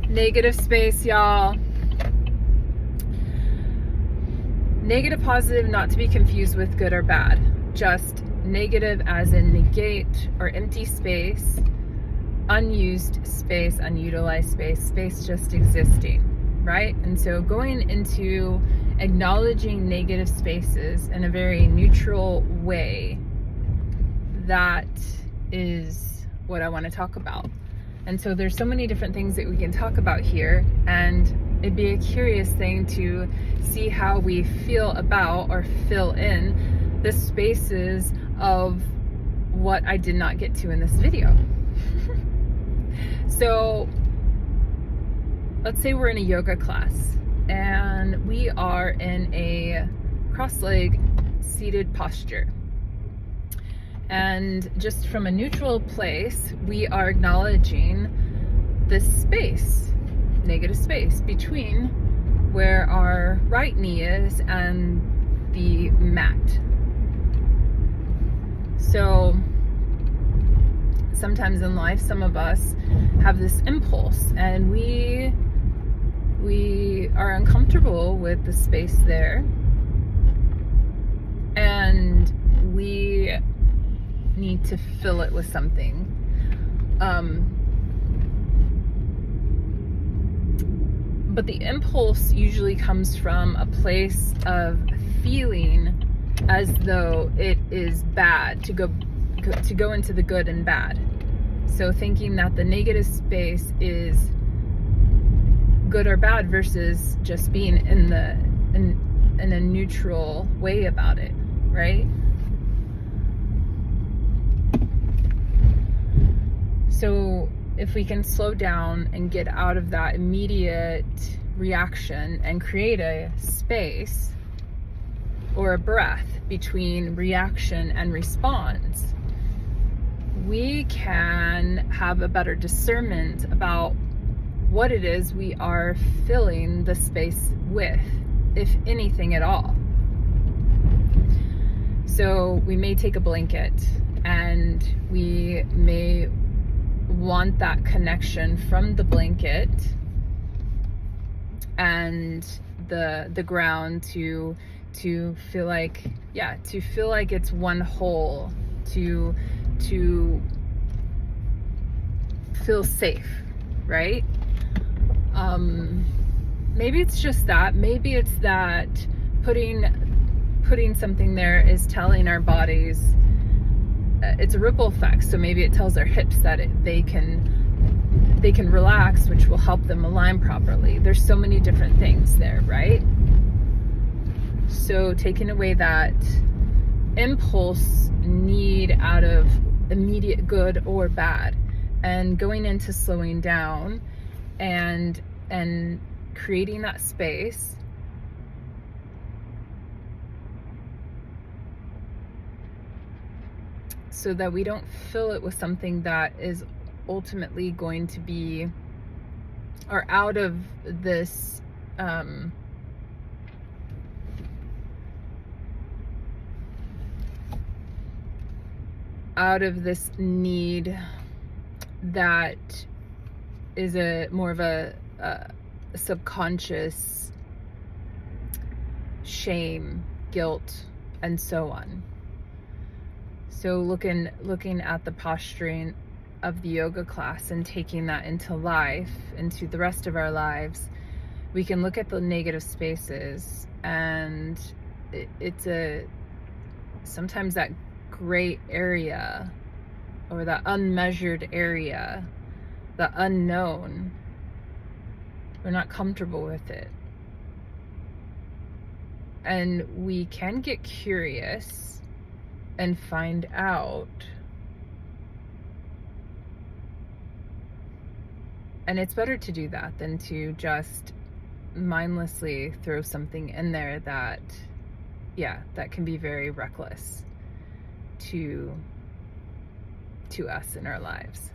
Negative space, y'all. Negative, positive, not to be confused with good or bad. Just negative as in negate or empty space, unused space, unutilized space, space just existing, right? And so going into acknowledging negative spaces in a very neutral way, that is what I want to talk about. And so there's so many different things that we can talk about here, and it'd be a curious thing to see how we feel about or fill in the spaces of what I did not get to in this video. So let's say we're in a yoga class and we are in a cross-leg seated posture. And just from a neutral place, we are acknowledging this space, negative space, between where our right knee is and the mat. So sometimes in life, some of us have this impulse and we are uncomfortable with the space there, and we need to fill it with something. But the impulse usually comes from a place of feeling as though it is bad to go into the good and bad. So thinking that the negative space is good or bad versus just being in a neutral way about it, right? So if we can slow down and get out of that immediate reaction and create a space or a breath between reaction and response, we can have a better discernment about what it is we are filling the space with, if anything at all. So we may take a blanket and we may want that connection from the blanket and the ground to feel like, to feel like it's one whole, to feel safe, right? Maybe it's just that. Maybe it's that putting something there is telling our bodies, it's a ripple effect. So maybe it tells our hips that they can relax, which will help them align properly. There's so many different things there, right? So taking away that impulse need out of immediate good or bad, and going into slowing down and creating that space so that we don't fill it with something that is ultimately going to be, or out of this need that is more of a subconscious shame, guilt, and so on. So looking at the posturing of the yoga class and taking that into life, into the rest of our lives, we can look at the negative spaces, and it's sometimes that gray area or that unmeasured area, the unknown. We're not comfortable with it. And we can get curious and find out. And it's better to do that than to just mindlessly throw something in there that can be very reckless to us in our lives.